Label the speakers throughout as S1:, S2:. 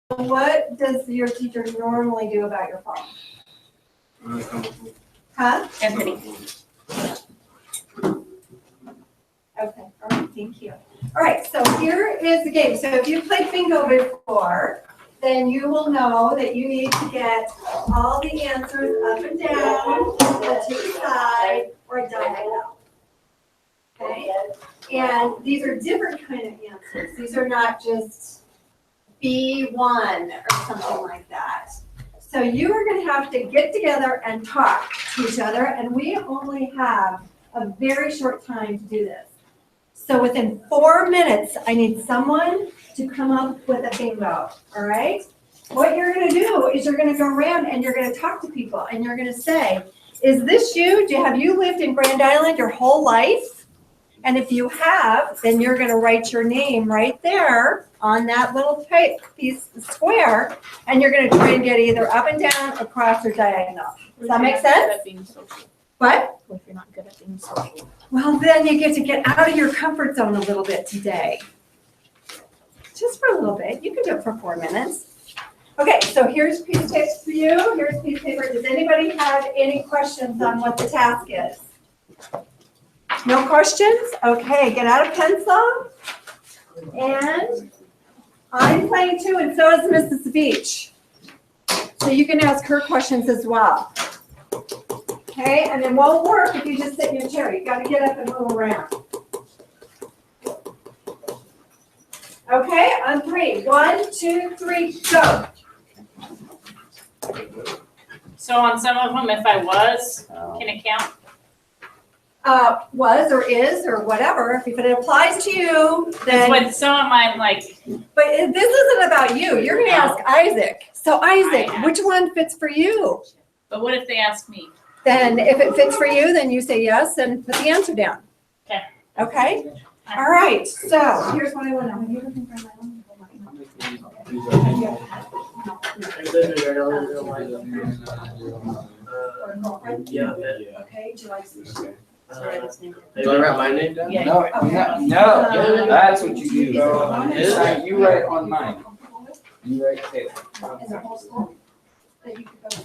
S1: what does your teacher normally do about your phone? Huh?
S2: Anthony.
S1: Okay, all right, thank you. All right, so here is the game. So if you've played bingo before, then you will know that you need to get all the answers up and down, to the side, or diagonal. Okay? And these are different kind of answers. These are not just B1 or something like that. So you are going to have to get together and talk to each other, and we only have a very short time to do this. So within 4 minutes, I need someone to come up with a bingo, all right? What you're gonna do is you're gonna go around and you're gonna talk to people and you're gonna say, is this you? Have you lived in Grand Island your whole life? And if you have, then you're gonna write your name right there on that little piece square, and you're gonna try and get either up and down, across, or diagonal. Does that make sense? What?
S2: What if you're not good at being social?
S1: Well, then you get to get out of your comfort zone a little bit today. Just for a little bit. You can do it for 4 minutes. Okay, so here's a piece of paper for you. Here's a piece of paper. Does anybody have any questions on what the task is? No questions? Okay, get out a pencil. And I'm playing too, and so is Mrs. Beach. So you can ask her questions as well. Okay, and it won't work if you just sit in your chair. You got to get up and move around. Okay, on 3. 1, 2, 3, go.
S2: So on some of them, if I was, can it count?
S1: Was or is or whatever. If it applies to you, then.
S2: With some of mine, like.
S1: But this isn't about you. You're going to ask Isaac. So Isaac,
S2: I
S1: which one fits for you?
S2: But what if they ask me?
S1: Then if it fits for you, then you say yes and put the answer down.
S2: Okay.
S1: Okay? All right. So here's what I want to know. Have you ever been for my own?
S3: Yeah.
S1: Okay. Do you like sushi?
S3: Do I write my name down?
S2: Yeah.
S4: No,
S1: Okay.
S4: no, that's what you do.
S1: Is
S4: You write on mine. You write it.
S1: Is there a whole school that you could go to?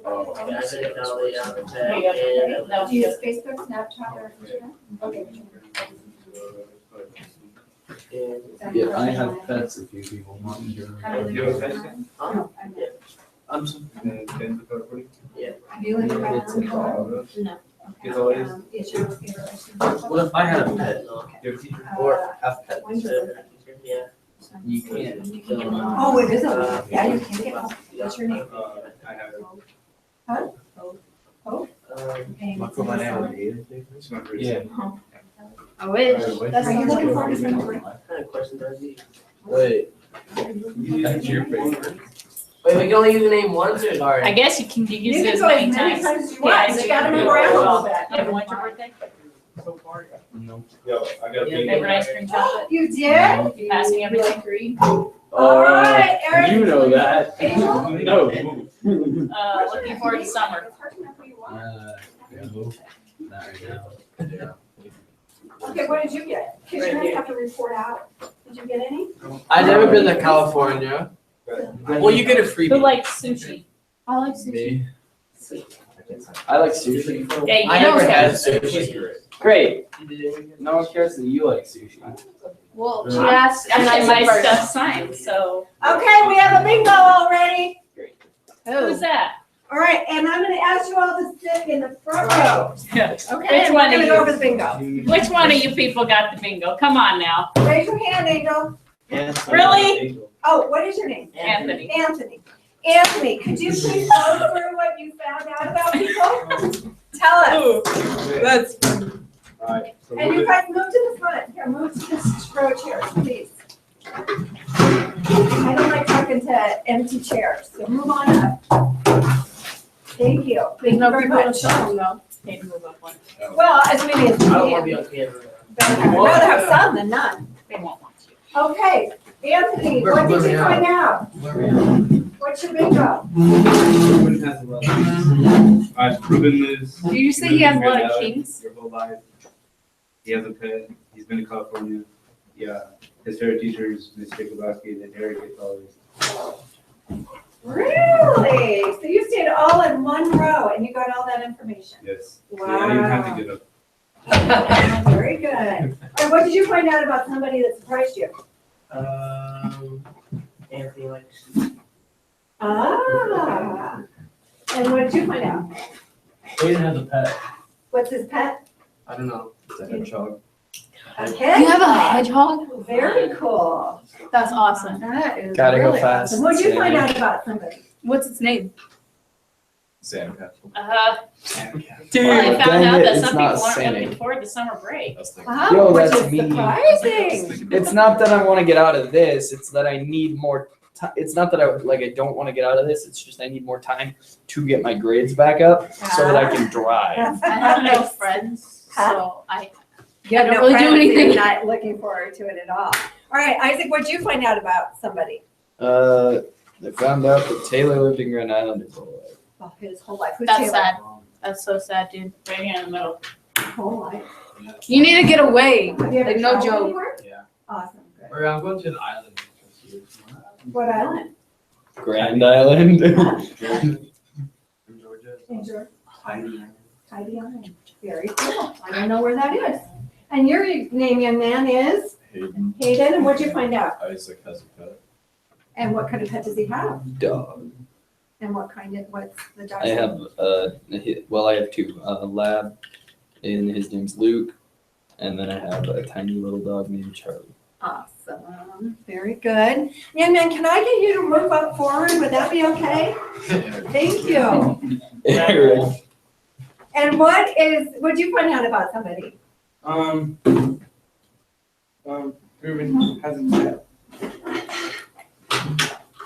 S3: Oh, yeah, I think I'll lay out the
S2: There you go.
S3: tag.
S1: Do you use Facebook, Snapchat, or Instagram? Okay.
S4: Yeah, I have pets if you people want me to.
S5: You have a pet?
S1: No,
S3: I'm so.
S1: Have you lived in Grand
S4: It's
S1: Island?
S4: a dog.
S1: No.
S5: It's always.
S1: Is your favorite restaurant?
S4: What if I had a pet?
S5: Your teacher?
S4: Or have pets?
S1: When does it-
S3: Yeah.
S4: You can't.
S1: Oh, it is a, yeah, you can get one. What's your name?
S5: I have it.
S1: Huh?
S4: My name
S5: It's my first.
S4: Yeah.
S2: I wish.
S1: That's what you're looking for, is number.
S3: What kind of questions are these?
S4: Wait. That's your favorite.
S3: Wait, we can only use the name once or
S2: I guess you can use
S1: You
S2: it
S1: can
S2: as
S1: go
S2: many
S1: as many
S2: times.
S1: times as you want, you gotta move around a little bit.
S2: Yeah, when's your birthday?
S4: No.
S5: Yo, I got a big.
S2: Favorite ice cream chocolate?
S1: You did?
S2: You passing everything green?
S1: All right, Eric.
S4: You know that.
S1: Angel?
S4: No.
S2: Looking forward to summer.
S4: No. Not right now.
S1: Okay, what did you get? Because you're gonna have to report out. Did you get any?
S3: I've never been to California. Well, you get a freebie.
S2: Who likes sushi? I like sushi.
S4: Me. I like sushi.
S2: Yeah, you
S3: I
S2: know
S3: never had
S2: sushi.
S3: sushi.
S4: Great. No one cares that you like sushi.
S2: Well, she asked, and I my stuff signed, so.
S1: Okay, we have a bingo already.
S2: Who's that?
S1: All right, and I'm gonna ask you all to sit in the front row.
S2: Yeah.
S1: Okay,
S2: Which
S1: and
S2: one
S1: we're gonna
S2: of
S1: go
S2: you?
S1: over the bingo.
S2: Which one of you people got the bingo? Come on now.
S1: Raise your hand, Angel.
S2: Really?
S1: Oh, what is your name?
S2: Anthony.
S1: Anthony. Anthony, could you please go through what you found out about people? Tell us.
S2: That's.
S5: Alright, so
S1: And you guys move to the front. Here, move to this row chairs, please. I don't like talking to empty chairs, so move on up. Thank you. Thank you very much.
S2: Need to move up one.
S1: Well, as many as
S3: I
S1: you
S3: don't want to be
S1: can.
S3: on camera.
S1: But I'd rather have some than none.
S2: They won't want you.
S1: Okay, Anthony, what did you find out? What's your bingo?
S5: Ruben has a lot of. Alright, Ruben lives.
S2: Do you say he has a lot of kings?
S5: Your whole life. He has a pet. He's been to California. Yeah. His favorite teacher is Miss Jacobowski, and Eric gets always.
S1: Really? So you stayed all in one row and you got all that information?
S5: Yes.
S1: Wow.
S5: Yeah, I didn't have to get up.
S1: Very good. And what did you find out about somebody that surprised you?
S6: Anthony likes.
S1: Ah. And what did you find out?
S4: Aiden has a pet.
S1: What's his pet?
S3: I don't know.
S4: It's a hedgehog.
S1: A
S2: You have a
S1: hedgehog.
S2: hedgehog?
S1: Very cool.
S2: That's awesome.
S1: That is
S4: Gotta go
S1: really
S4: fast.
S1: awesome. What did you find
S4: Sammy.
S1: out about somebody?
S2: What's its name?
S5: Sandcastle.
S2: Well,
S4: Dude,
S2: I found
S4: dang
S2: out
S4: it,
S2: that
S4: it's
S2: some
S4: not
S2: people aren't
S4: Sammy.
S2: looking forward to summer break.
S1: Wow,
S4: Yo,
S1: which
S4: that's
S1: is
S4: me.
S1: surprising.
S4: It's not that I want to get out of this. It's that I need more time. It's not that I don't want to get out of this. It's just I need more time to get my grades back up so that I can drive.
S2: I have no friends, so I
S1: You have
S2: I don't
S1: no
S2: really do
S1: friends, so
S2: anything.
S1: You're not looking forward to it at all. All right, Isaac, what did you find out about somebody?
S4: I found out that Taylor lived in Grand Island his whole life.
S1: Oh, his whole life. Who's
S2: That's
S1: Taylor?
S2: sad. That's so sad, dude. Right here in the middle.
S1: Whole life.
S2: You need to get away.
S1: Have you ever
S2: Like no
S1: traveled
S2: joke.
S1: anywhere?
S3: Yeah.
S1: Awesome, good.
S3: Or I'm going to an island.
S1: What island?
S4: Grand Island.
S3: Georgia. In Georgia.
S1: In Georgia. Heidi Island. Very cool. I don't know where that is. And your name, young man, is
S5: Hayden.
S1: Hayden, and what'd you find out?
S5: Isaac has a pet.
S1: And what kind of pet does he have?
S4: Dog.
S1: And what's the dog's
S4: I
S1: name?
S4: have I have two. A lab, and his name's Luke, and then I have a tiny little dog named Charlie.
S1: Awesome. Very good. Young man, can I get you to move up forward? Would that be okay? Thank you.
S4: Eric.
S1: And what'd you find out about somebody?
S6: Ruben has a pet.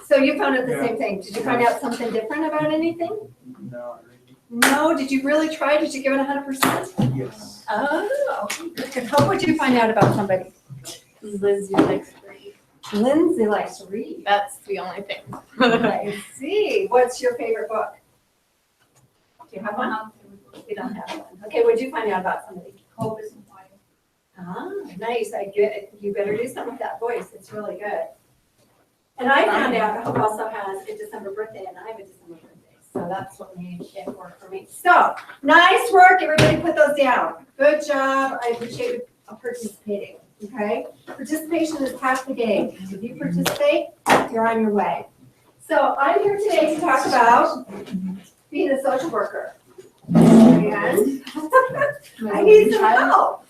S1: So you found out the
S6: Yeah.
S1: same thing. Did you find out something different about anything?
S6: Not really.
S1: No, did you really try? Did you give it 100%?
S6: Yes.
S1: Oh, good. How would you find out about somebody?
S2: Lindsay likes to read.
S1: Lindsay likes to read.
S2: That's the only thing.
S1: I see. What's your favorite book? Do you have one? You don't have one. Okay, what'd you find out about somebody?
S2: Hope isn't white.
S1: Ah, nice. I get it. You better do something with that voice. It's really good. And I found out Hope also has a December birthday, and I have a December birthday. So that's what made it work for me. So, nice work. Everybody put those down. Good job. I appreciate you participating. Okay? Participation is half the game. If you participate, you're on your way. So, I'm here today to talk about being a social worker. And I need some help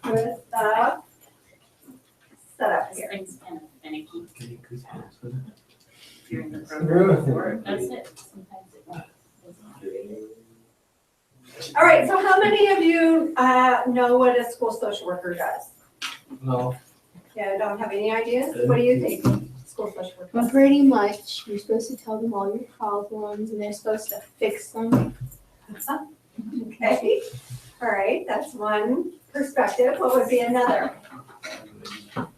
S1: with the setup here.
S2: Things kind of finicky.
S3: Can you please pass with
S2: If you're in the program or that's it. Sometimes it won't.
S1: All right, so how many of you know what a school social worker does?
S3: No.
S1: Yeah, don't have any ideas? What do you think school social worker
S7: Well,
S1: does?
S7: pretty much, you're supposed to tell them all your problems and they're supposed to fix them.
S1: Okay, all right, that's one perspective. What would be another?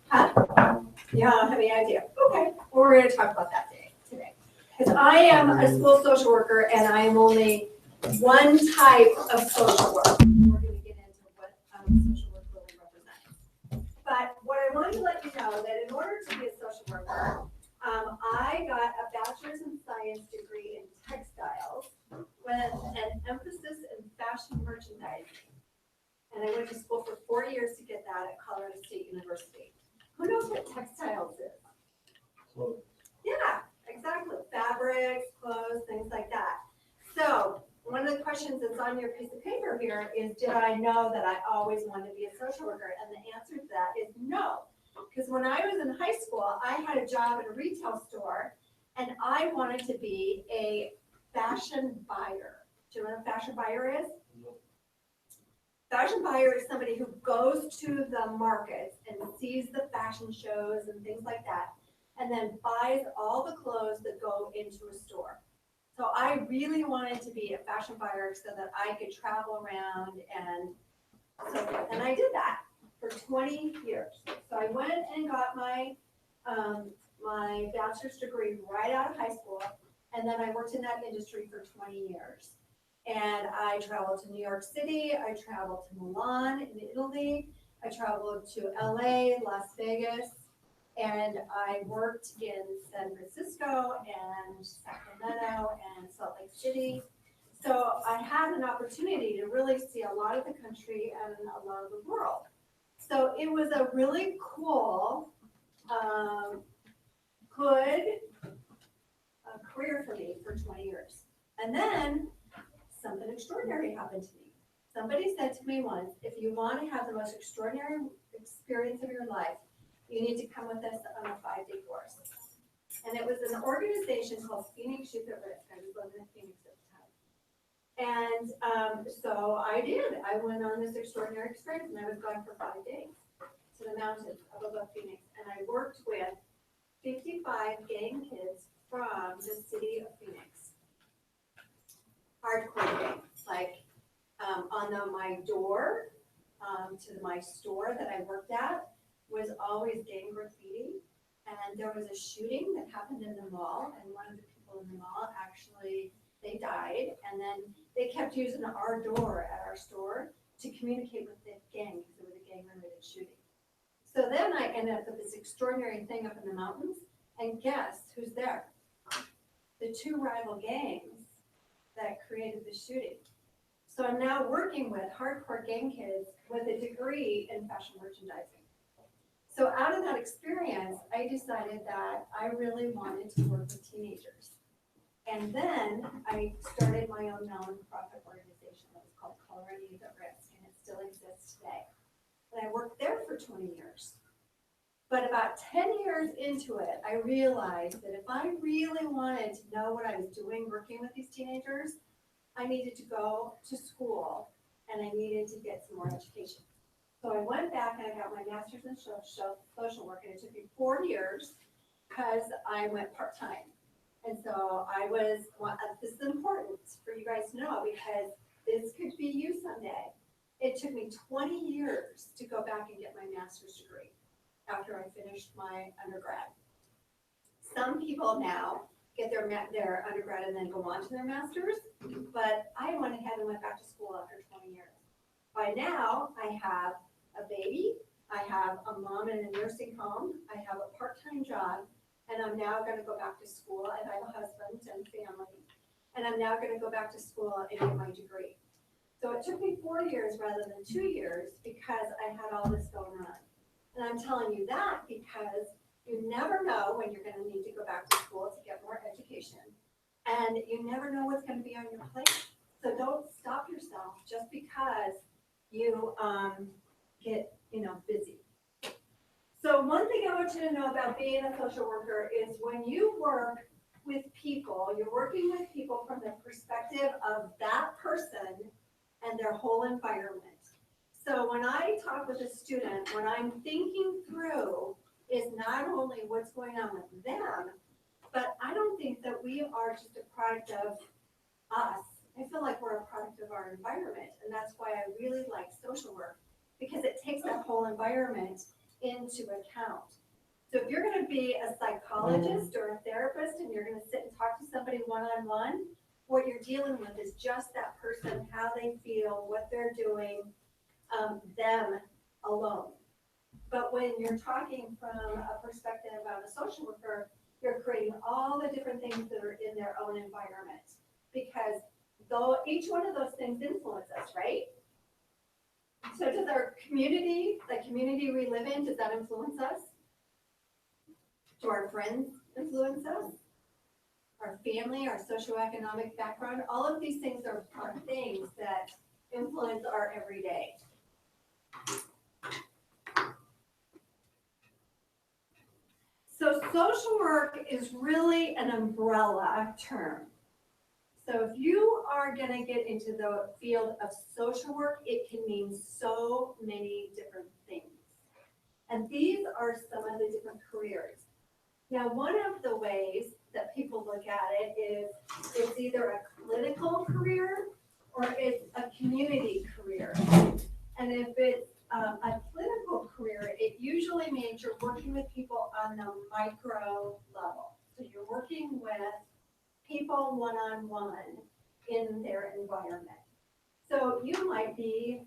S1: Huh? You don't have any idea? Okay, well, we're gonna talk about that today. Because I am a school social worker and I am only one type of social work. We're gonna get into what social work really represents. But what I wanted to let you know that in order to be a social worker, I got a bachelor's in science degree in textiles with an emphasis in fashion merchandising. And I went to school for 4 years to get that at Colorado State University. Who knows what textiles is? Yeah, exactly. Fabrics, clothes, things like that. So one of the questions that's on your piece of paper here is, did I know that I always wanted to be a social worker? And the answer to that is no. Because when I was in high school, I had a job at a retail store and I wanted to be a fashion buyer. Do you know what a fashion buyer is? Fashion buyer is somebody who goes to the markets and sees the fashion shows and things like that, and then buys all the clothes that go into a store. So I really wanted to be a fashion buyer so that I could travel around and so forth. And I did that for 20 years. So I went and got my my bachelor's degree right out of high school, and then I worked in that industry for 20 years. And I traveled to New York City, I traveled to Milan in Italy, I traveled to LA, Las Vegas, And I worked in San Francisco and Sacramento and Salt Lake City. So I had an opportunity to really see a lot of the country and a lot of the world. So it was a really cool, good career for me for 20 years. And then something extraordinary happened to me. Somebody said to me once, if you want to have the most extraordinary experience of your life, you need to come with us on a 5-day course. And it was an organization called Phoenix Youth at Risk. I was living in Phoenix at the time. And so I did. I went on this extraordinary experience, and I was gone for 5 days to the mountains up above Phoenix. And I worked with 55 gang kids from the city of Phoenix. Hardcore gang, like on my door to my store that I worked at was always gang graffiti. And there was a shooting that happened in the mall, and one of the people in the mall actually, they died. And then they kept using our door at our store to communicate with the gang because it was a gang-related shooting. So then I ended up with this extraordinary thing up in the mountains, and guess who's there? The 2 rival gangs that created the shooting. So I'm now working with hardcore gang kids with a degree in fashion merchandising. So out of that experience, I decided that I really wanted to work with teenagers. And then I started my own nonprofit organization that was called Colorado Youth at Risk, and it still exists today. And I worked there for 20 years. But about 10 years into it, I realized that if I really wanted to know what I was doing working with these teenagers, I needed to go to school and I needed to get some more education. So I went back and I got my master's in social work, and it took me 4 years because I went part-time. And so I was, this is important for you guys to know because this could be you someday. It took me 20 years to go back and get my master's degree after I finished my undergrad. Some people now get their undergrad and then go on to their master's, but I went ahead and went back to school after 20 years. By now, I have a baby, I have a mom in a nursing home, I have a part-time job, and I'm now gonna go back to school, and I have a husband and family, and I'm now gonna go back to school and get my degree. So it took me 4 years rather than 2 years because I had all this going on. And I'm telling you that because you never know when you're gonna need to go back to school to get more education. And you never know what's gonna be on your plate. So don't stop yourself just because you get, busy. So one thing I want you to know about being a social worker is when you work with people, you're working with people from the perspective of that person and their whole environment. So when I talk with a student, what I'm thinking through is not only what's going on with them, but I don't think that we are just a product of us. I feel like we're a product of our environment, and that's why I really like social work, because it takes that whole environment into account. So if you're gonna be a psychologist or a therapist and you're gonna sit and talk to somebody one-on-one, what you're dealing with is just that person, how they feel, what they're doing, them alone. But when you're talking from a perspective of a social worker, you're creating all the different things that are in their own environment. Because though each one of those things influence us, right? So does our community, the community we live in, does that influence us? Do our friends influence us? Our family, our socioeconomic background, all of these things are things that influence our everyday. So social work is really an umbrella term. So if you are gonna get into the field of social work, it can mean so many different things. And these are some of the different careers. Now, one of the ways that people look at it is it's either a clinical career or it's a community career. And if it's a clinical career, it usually means you're working with people on the micro level. So you're working with people one-on-one in their environment. So you might be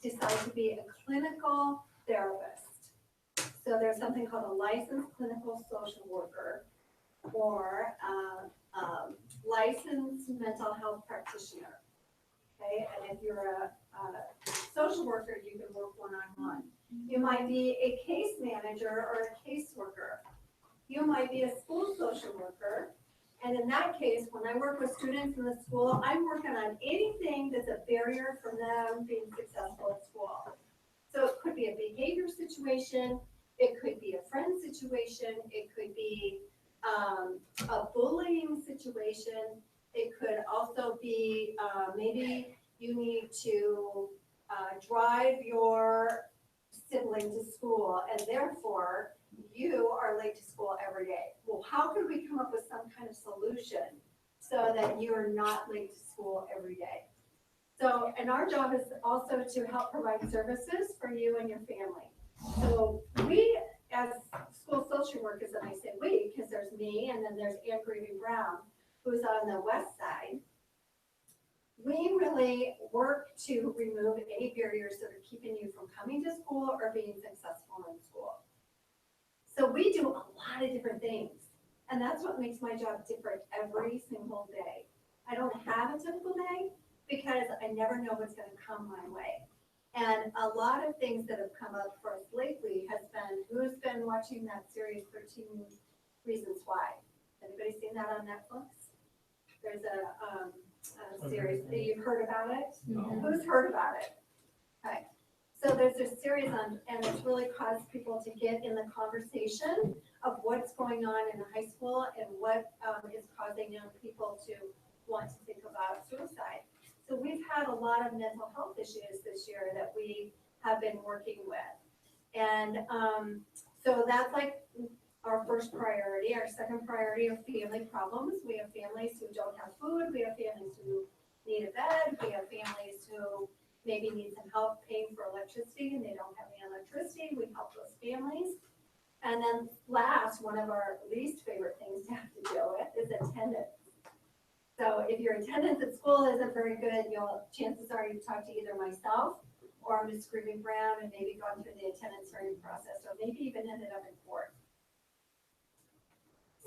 S1: decide to be a clinical therapist. So there's something called a licensed clinical social worker or licensed mental health practitioner. Okay, and if you're a social worker, you can work one-on-one. You might be a case manager or a caseworker. You might be a school social worker. And in that case, when I work with students in the school, I'm working on anything that's a barrier for them being successful at school. So it could be a behavior situation, it could be a friend situation, it could be a bullying situation. It could also be maybe you need to drive your sibling to school and therefore you are late to school every day. Well, how could we come up with some kind of solution so that you're not late to school every day? So, and our job is also to help provide services for you and your family. So we, as school social workers, and I say we, because there's me and then there's Ann Grieving Brown, who's on the west side, we really work to remove any barriers that are keeping you from coming to school or being successful in school. So we do a lot of different things, and that's what makes my job different every single day. I don't have a typical day because I never know what's going to come my way. And a lot of things that have come up for us lately has been, who's been watching that series 13 Reasons Why? Anybody seen that on Netflix? There's a series, you've heard about it?
S3: No.
S1: Who's heard about it? Okay. So there's a series on, and it's really caused people to get in the conversation of what's going on in high school and what is causing young people to want to think about suicide. So we've had a lot of mental health issues this year that we have been working with. And so that's like our first priority. Our second priority are family problems. We have families who don't have food. We have families who need a bed. We have families who maybe need some help paying for electricity and they don't have any electricity. We help those families. And then last, one of our least favorite things to have to deal with is attendance. So if your attendance at school isn't very good, chances are you've talked to either myself or Ms. Grieving Brown and maybe gone through the attendance hearing process or maybe even ended up in court.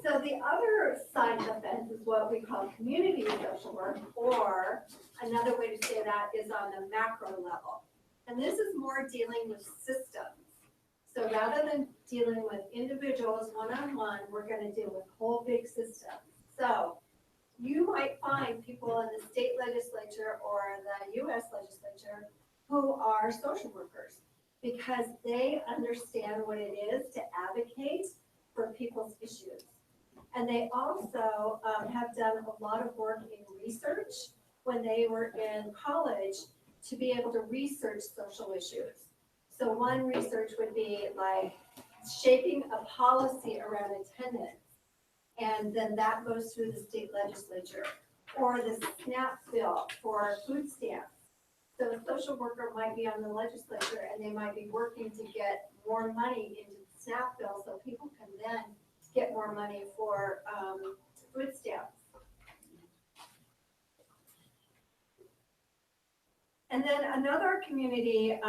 S1: So the other side of the fence is what we call community social work, or another way to say that is on the macro level. And this is more dealing with systems. So rather than dealing with individuals one-on-one, we're going to deal with whole big systems. So you might find people in the state legislature or the US legislature who are social workers because they understand what it is to advocate for people's issues. And they also have done a lot of work in research when they were in college to be able to research social issues. So one research would be like shaping a policy around attendance, and then that goes through the state legislature, or the SNAP bill for food stamps. So a social worker might be on the legislature and they might be working to get more money into the SNAP bill so people can then get more money for food stamps. And then another community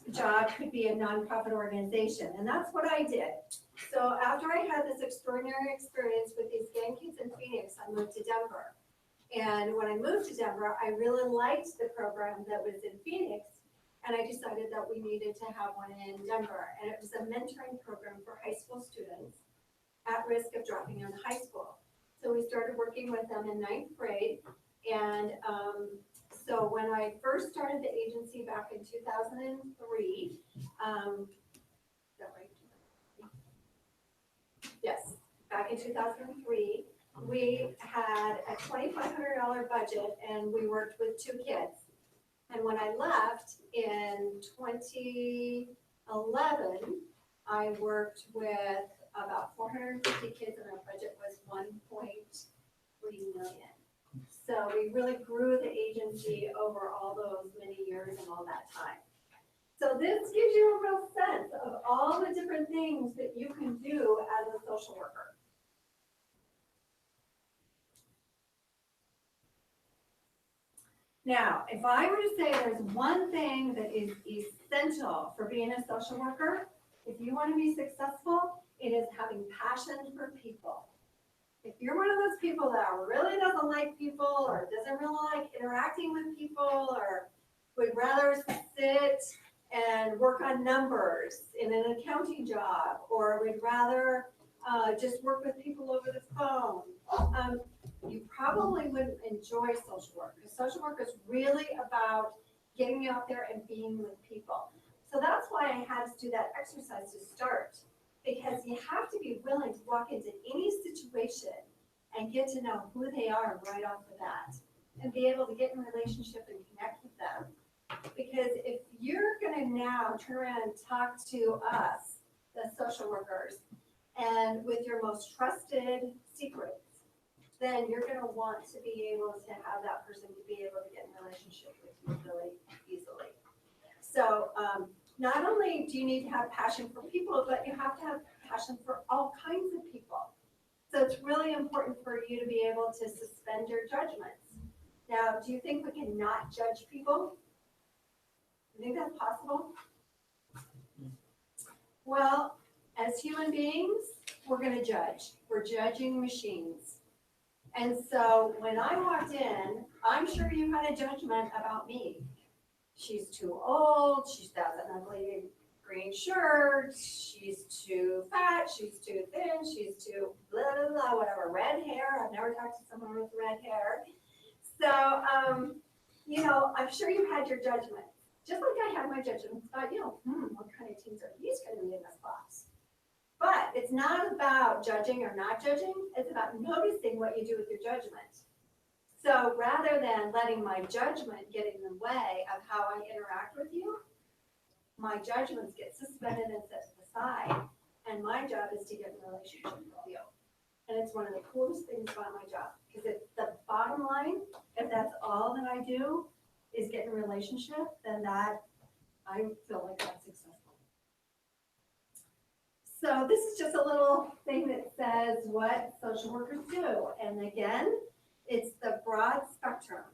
S1: job could be a nonprofit organization, and that's what I did. So after I had this extraordinary experience with these gang kids in Phoenix, I moved to Denver. And when I moved to Denver, I really liked the program that was in Phoenix, and I decided that we needed to have one in Denver. And it was a mentoring program for high school students at risk of dropping out of high school. So we started working with them in 9th grade. And so when I first started the agency back in 2003, is that right? Yes, back in 2003, we had a $2,500 budget and we worked with 2 kids. And when I left in 2011, I worked with about 450 kids and our budget was 1.3 million. So we really grew the agency over all those many years and all that time. So this gives you a real sense of all the different things that you can do as a social worker. Now, if I were to say there's one thing that is essential for being a social worker, If you want to be successful, it is having passion for people. If you're one of those people that really doesn't like people or doesn't really like interacting with people or would rather sit and work on numbers in an accounting job or would rather just work with people over the phone, you probably wouldn't enjoy social work because social work is really about getting out there and being with people. So that's why I had to do that exercise to start, because you have to be willing to walk into any situation and get to know who they are right off the bat and be able to get in a relationship and connect with them. Because if you're gonna now turn around and talk to us, the social workers, and with your most trusted secrets, then you're gonna want to be able to have that person to be able to get in a relationship with you really easily. So not only do you need to have passion for people, but you have to have passion for all kinds of people. So it's really important for you to be able to suspend your judgments. Now, do you think we can not judge people? You think that's possible? Well, as human beings, we're gonna judge. We're judging machines. And so when I walked in, I'm sure you had a judgment about me. She's too old, she's got an ugly green shirt, she's too fat, she's too thin, she's too blah, blah, blah, whatever, red hair. I've never talked to someone with red hair. So, I'm sure you had your judgment. Just like I had my judgments about you. What kind of teens are these going to be in this class? But it's not about judging or not judging. It's about noticing what you do with your judgment. So rather than letting my judgment get in the way of how I interact with you, my judgments get suspended and set to the side. And my job is to get in a relationship with you. And it's one of the coolest things about my job. Because the bottom line, if that's all that I do is get in a relationship, then that I feel like I'm successful. So this is just a little thing that says what social workers do. And again, it's the broad spectrum.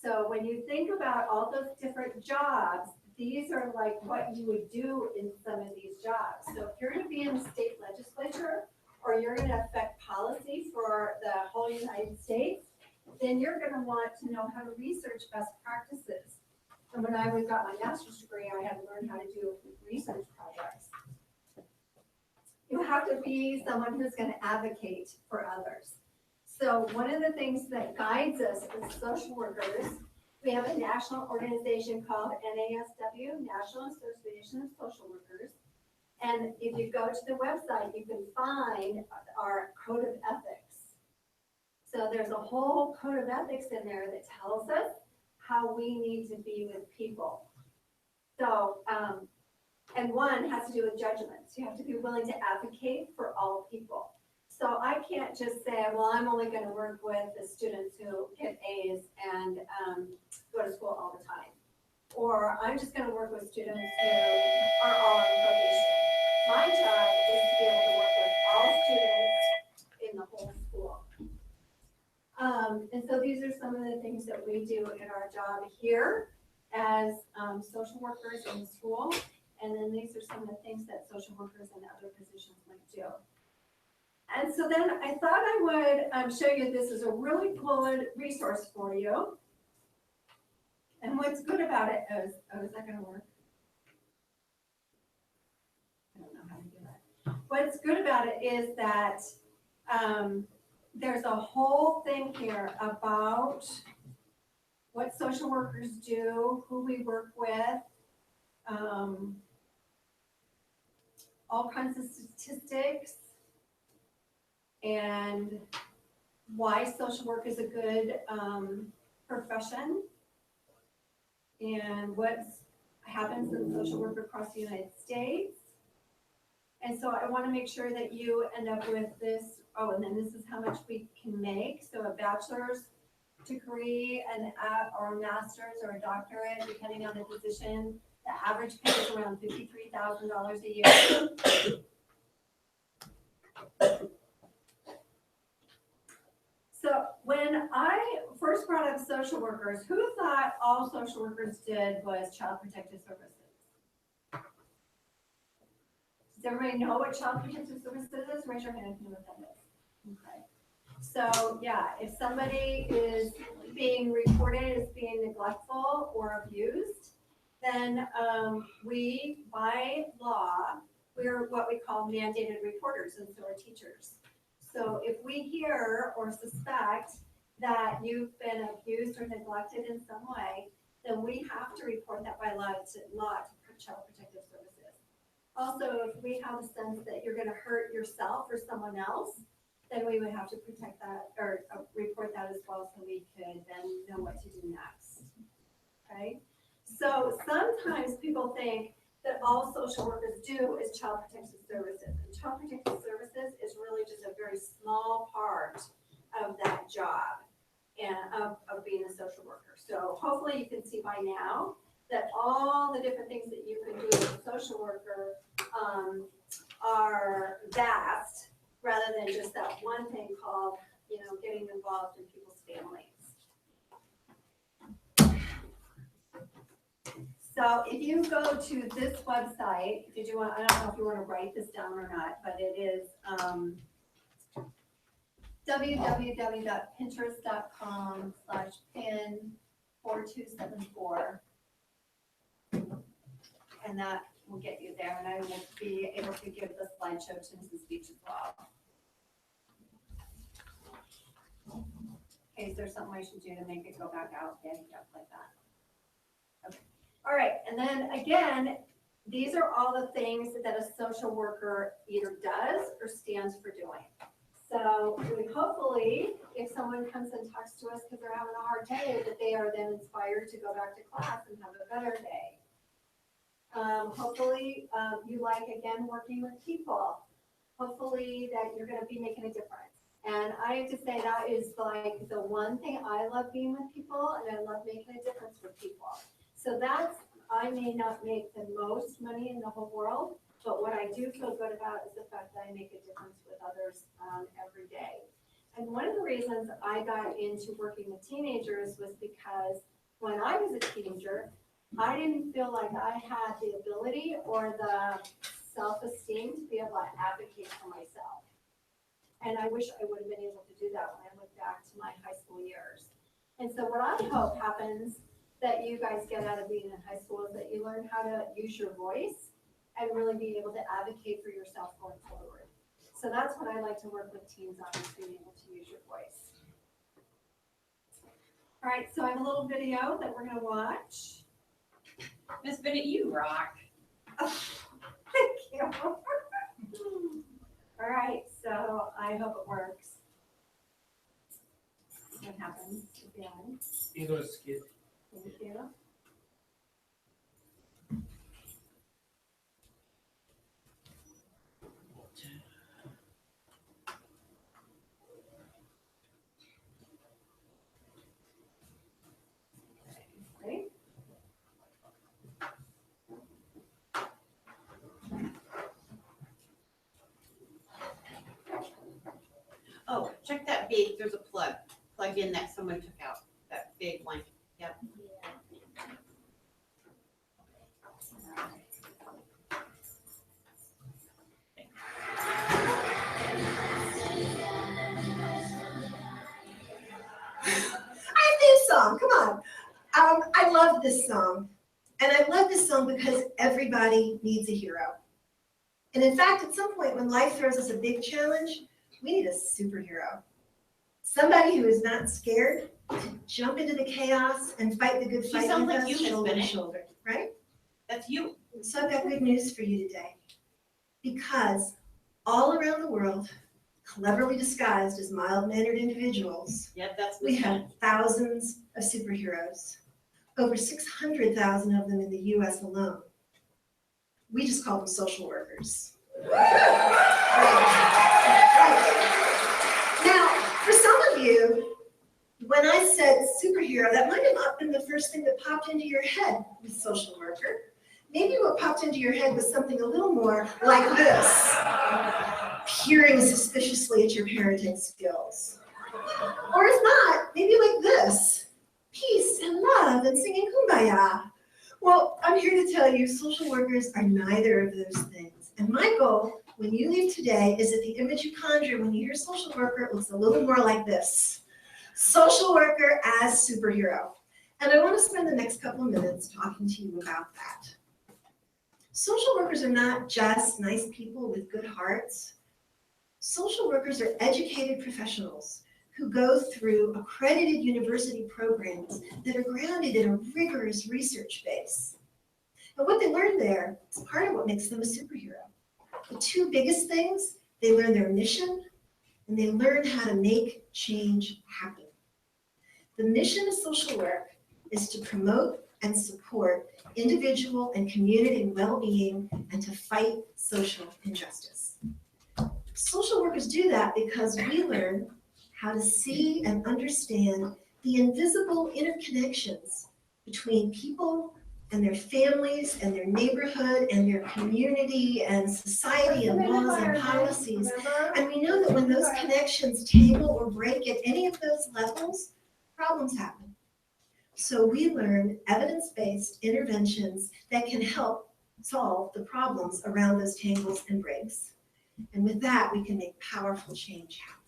S1: So when you think about all those different jobs, these are like what you would do in some of these jobs. So if you're going to be in the state legislature or you're going to affect policy for the whole United States, then you're going to want to know how to research best practices. And when I got my master's degree, I had to learn how to do research projects. You have to be someone who's going to advocate for others. So one of the things that guides us as social workers, we have a national organization called NASW, National Association of Social Workers. And if you go to the website, you can find our code of ethics. So there's a whole code of ethics in there that tells us how we need to be with people. So, and one has to do with judgments. You have to be willing to advocate for all people. So I can't just say, well, I'm only going to work with the students who get A's and go to school all the time. Or I'm just going to work with students who are all on probation. My job is to be able to work with all students in the whole school. And so these are some of the things that we do in our job here as social workers in the school. And then these are some of the things that social workers in other positions might do. And so then I thought I would show you this is a really good resource for you. And what's good about it is, is that going to work? I don't know how to do that. What's good about it is that there's a whole thing here about what social workers do, who we work with, all kinds of statistics, and why social work is a good profession, and what happens in social work across the United States. And so I want to make sure that you end up with this. Oh, and then this is how much we can make. So a bachelor's degree, or a master's or a doctorate, depending on the position. The average pay is around $53,000 a year. So when I first brought up social workers, who thought all social workers did was child protective services? Does everybody know what child protective services is? Raise your hand if you know what that is. Okay. So, yeah, if somebody is being reported as being neglectful or abused, then we, by law, we're what we call mandated reporters, and so are teachers. So if we hear or suspect that you've been abused or neglected in some way, then we have to report that by law to Child Protective Services. Also, if we have a sense that you're gonna hurt yourself or someone else, then we would have to protect that, or report that as well, so we could then know what to do next, okay? So sometimes people think that all social workers do is child protective services. And child protective services is really just a very small part of that job and of being a social worker. So hopefully you can see by now that all the different things that you can do as a social worker are vast, rather than just that one thing called, getting involved in people's families. So if you go to this website, I don't know if you want to write this down or not, but it is www.pinterest.com/pin4274. And that will get you there, and I will be able to give the slideshow to Mrs. Beach as well. Okay, is there something I should do to make it go back out? Yeah, like that. Okay. All right, and then again, these are all the things that a social worker either does or stands for doing. So we hopefully, if someone comes and talks to us because they're having a hard day, that they are then inspired to go back to class and have a better day. Hopefully you like, again, working with people. Hopefully that you're gonna be making a difference. And I have to say that is like the one thing I love being with people, and I love making a difference with people. So I may not make the most money in the whole world, but what I do feel good about is the fact that I make a difference with others every day. And one of the reasons I got into working with teenagers was because when I was a teenager, I didn't feel like I had the ability or the self-esteem to be able to advocate for myself. And I wish I would have been able to do that when I look back to my high school years. And so what I hope happens that you guys get out of being in high school is that you learn how to use your voice and really be able to advocate for yourself going forward. So that's what I like to work with teens on, is being able to use your voice. All right, so I have a little video that we're gonna watch.
S2: Miss Bennett, you rock.
S1: Thank you. All right, so I hope it works. What happens again?
S5: You go to skip.
S1: Thank you. Ready?
S8: Oh, check that big, there's a plug in that someone took out, that big blanket, yep.
S9: This song, come on. I love this song. And I love this song because everybody needs a hero. And in fact, at some point when life throws us a big challenge, we need a superhero. Somebody who is not scared to jump into the chaos and fight the good
S8: She
S9: fight
S8: sounds
S9: with
S8: like
S9: us
S8: you, Miss
S9: shoulder to
S8: Bennett.
S9: shoulder, right?
S8: That's you.
S9: So I've got good news for you today. Because all around the world, cleverly disguised as mild-mannered individuals,
S8: Yep, that's
S9: we
S8: Miss Bennett.
S9: have thousands of superheroes, over 600,000 of them in the US alone. We just call them social workers. Now, for some of you, when I said superhero, that might have not been the first thing that popped into your head with social worker. Maybe what popped into your head was something a little more like this, peering suspiciously at your parenting skills. Or if not, maybe like this, peace and love and singing kumbaya. Well, I'm here to tell you social workers are neither of those things. And my goal, when you leave today, is that the image you conjure when you hear social worker looks a little more like this. Social worker as superhero. And I want to spend the next couple of minutes talking to you about that. Social workers are not just nice people with good hearts. Social workers are educated professionals who go through accredited university programs that are grounded in a rigorous research base. And what they learn there is part of what makes them a superhero. The two biggest things, they learn their mission and they learn how to make change happen. The mission of social work is to promote and support individual and community well-being and to fight social injustice. Social workers do that because we learn how to see and understand the invisible interconnections between people and their families and their neighborhood and their community and society and laws and policies. And we know that when those connections tangle or break at any of those levels, problems happen. So we learn evidence-based interventions that can help solve the problems around those tangles and breaks. And with that, we can make powerful change happen.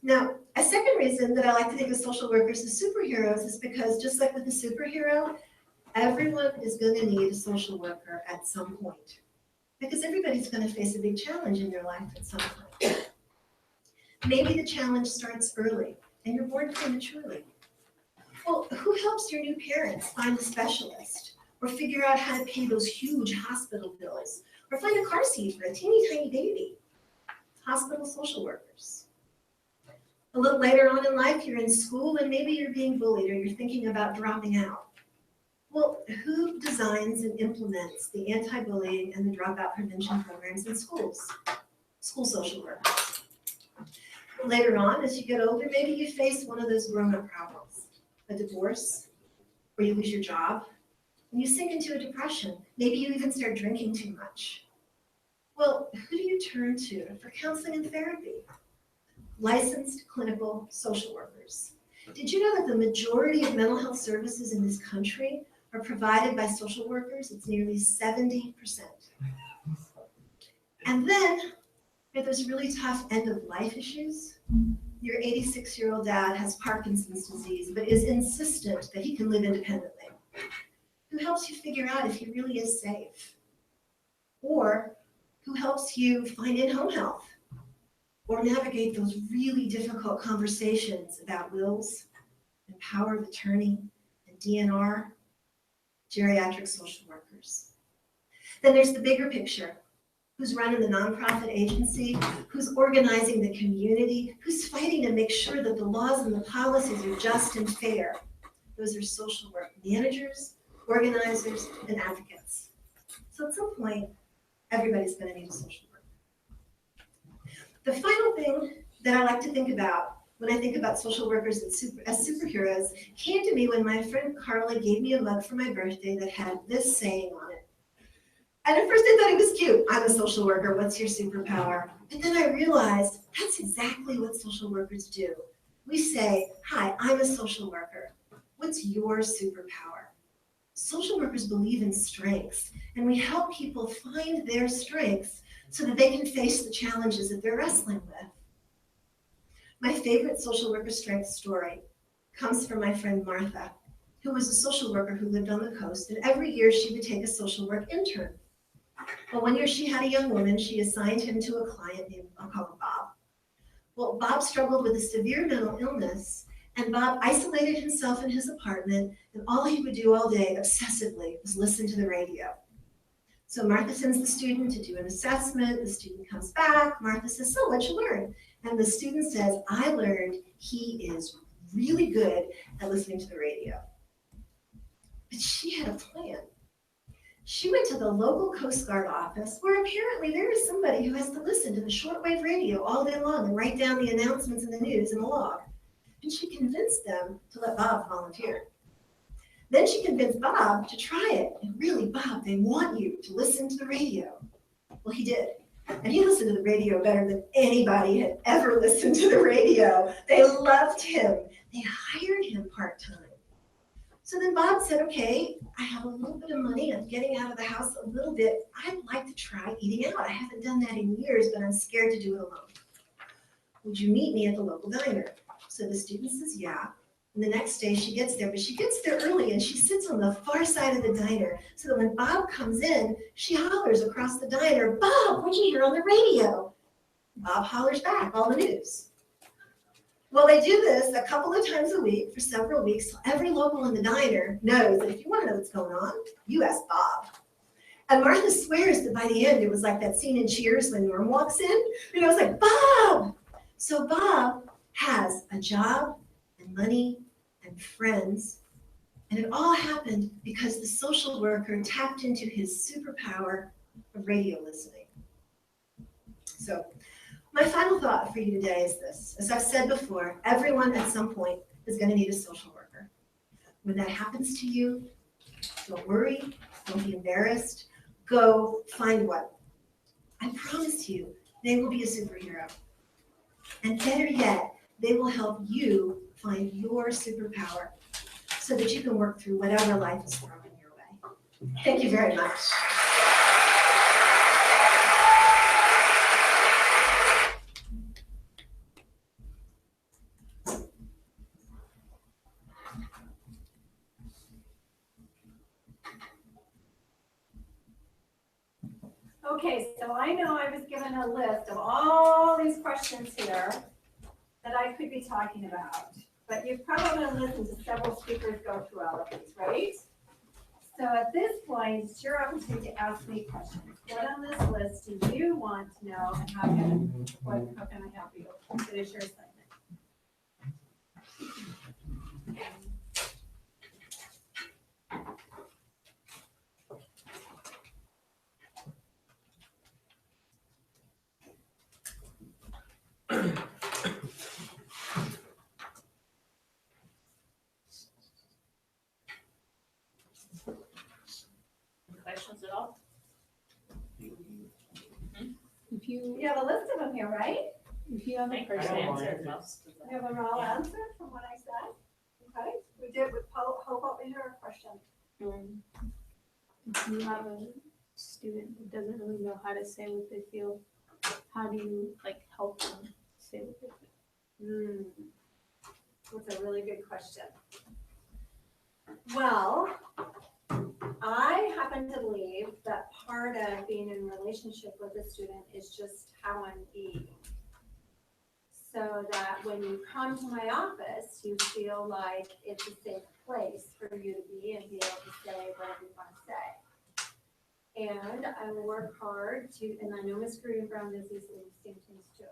S9: Now, a second reason that I like to think of social workers as superheroes is because just like with a superhero, everyone is going to need a social worker at some point. Because everybody's going to face a big challenge in their life at some point. Maybe the challenge starts early and you're born prematurely. Well, who helps your new parents find a specialist or figure out how to pay those huge hospital bills or find a car seat for a teeny tiny baby? Hospital social workers. A little later on in life, you're in school and maybe you're being bullied or you're thinking about dropping out. Well, who designs and implements the anti-bullying and the dropout prevention programs in schools? School social workers. Later on, as you get older, maybe you face one of those grown-up problems. A divorce, or you lose your job, and you sink into a depression. Maybe you even start drinking too much. Well, who do you turn to for counseling and therapy? Licensed clinical social workers. Did you know that the majority of mental health services in this country are provided by social workers? It's nearly 70%. And then, if there's really tough end-of-life issues, your 86-year-old dad has Parkinson's disease, but is insistent that he can live independently. Who helps you figure out if he really is safe? Or who helps you find in-home health? Or navigate those really difficult conversations about wills and power of attorney and DNR? Geriatric social workers. Then there's the bigger picture. Who's running the nonprofit agency, who's organizing the community, who's fighting to make sure that the laws and the policies are just and fair. Those are social work managers, organizers, and advocates. So at some point, everybody's going to need a social worker. The final thing that I like to think about when I think about social workers as superheroes came to me when my friend Carla gave me a mug for my birthday that had this saying on it. And at first I thought it was cute. I'm a social worker, what's your superpower? But then I realized that's exactly what social workers do. We say, hi, I'm a social worker. What's your superpower? Social workers believe in strengths, and we help people find their strengths so that they can face the challenges that they're wrestling with. My favorite social worker strength story comes from my friend Martha, who was a social worker who lived on the coast, and every year she would take a social work intern. Well, one year she had a young woman, she assigned him to a client named, I'll call him Bob. Well, Bob struggled with a severe mental illness, and Bob isolated himself in his apartment, and all he would do all day obsessively was listen to the radio. So Martha sends the student to do an assessment, the student comes back, Martha says, so what'd you learn? And the student says, I learned he is really good at listening to the radio. But she had a plan. She went to the local Coast Guard office where apparently there is somebody who has to listen to the shortwave radio all day long and write down the announcements in the news in a log. And she convinced them to let Bob volunteer. Then she convinced Bob to try it. And really, Bob, they want you to listen to the radio. Well, he did. And he listened to the radio better than anybody had ever listened to the radio. They loved him. They hired him part-time. So then Bob said, okay, I have a little bit of money. I'm getting out of the house a little bit. I'd like to try eating out. I haven't done that in years, but I'm scared to do it alone. Would you meet me at the local diner? So the student says, yeah. And the next day she gets there, but she gets there early and she sits on the far side of the diner so that when Bob comes in, she hollers across the diner, Bob, what'd you hear on the radio? Bob hollers back, all the news. Well, they do this a couple of times a week for several weeks, so every local in the diner knows that if you want to know what's going on, you ask Bob. And Martha swears that by the end, it was like that scene in Cheers when Norm walks in. You know, it's like, Bob! So Bob has a job and money and friends, and it all happened because the social worker tapped into his superpower of radio listening. So, my final thought for you today is this. As I've said before, everyone at some point is going to need a social worker. When that happens to you, don't worry, don't be embarrassed. Go find one. I promise you, they will be a superhero. And better yet, they will help you find your superpower so that you can work through whatever life is throwing your way. Thank you very much.
S1: Okay, so I know I was given a list of all these questions here that I could be talking about, but you've probably listened to several speakers go through all of these, right? So at this point, it's your opportunity to ask me questions. What on this list do you want to know, and how can I help you? It is your assignment.
S2: Questions at all?
S7: If you,
S1: You have a list of them here, right?
S7: if you have
S2: I
S7: a
S2: think Chris
S7: person,
S2: answered most of
S1: You
S2: them.
S1: have them all
S2: Yeah.
S1: answered from what I said? Okay, we did with Hope. What was your question?
S7: if you have a student that doesn't really know how to say what they feel, how do you like help them say what they feel?
S1: That's a really good question. Well, I happen to believe that part of being in a relationship with a student is just how I'm being. So that when you come to my office, you feel like it's a safe place for you to be and be able to say whatever you want to say. And I will work hard to, and I know Ms. Green-Brown does these same things too.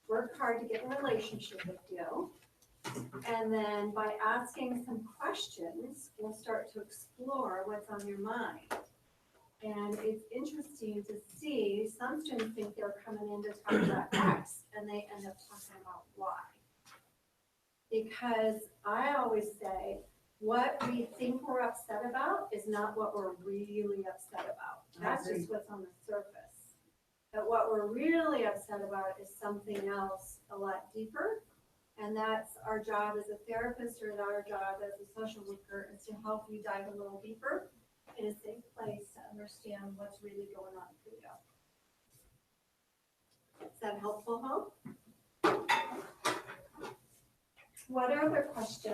S1: Work hard to get a relationship with you. And then by asking some questions, we'll start to explore what's on your mind. And it's interesting to see, some students think they're coming in to talk about X, and they end up talking about Y. Because I always say, what we think we're upset about is not what we're really upset about. That's just what's on the surface. But what we're really upset about is something else a lot deeper. And that's our job as a therapist, or our job as a social worker, is to help you dive a little deeper in a safe place to understand what's really going on for you. Is that helpful, Hope? What are other questions?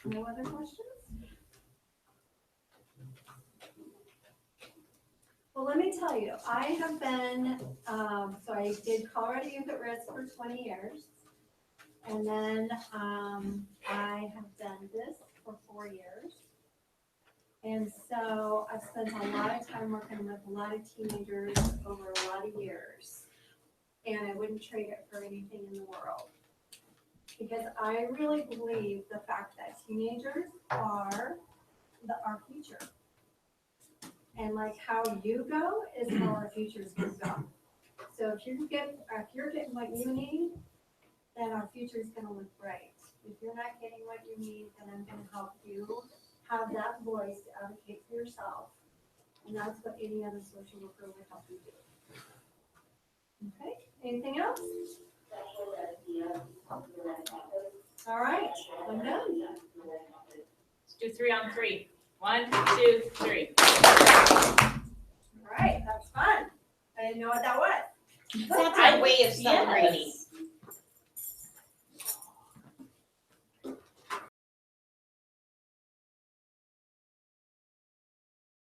S1: No other questions? Well, let me tell you, I have been, so I did Colorado Youth at Risk for 20 years. And then I have done this for 4 years. And so I've spent a lot of time working with a lot of teenagers over a lot of years. And I wouldn't trade it for anything in the world. Because I really believe the fact that teenagers are our future. And like how you go is how our future is going to go. So if you're getting what you need, then our future is going to look bright. If you're not getting what you need, then I'm going to help you
S7: have that voice to advocate for yourself. And that's what any other social worker would help you do.
S1: Okay, anything else? All right, I'm done.
S2: Let's do 3 on 3. 1, 2, 3.
S1: All right, that's fun. I didn't know what that was.
S8: That's our way of
S2: Yes.
S8: celebrating.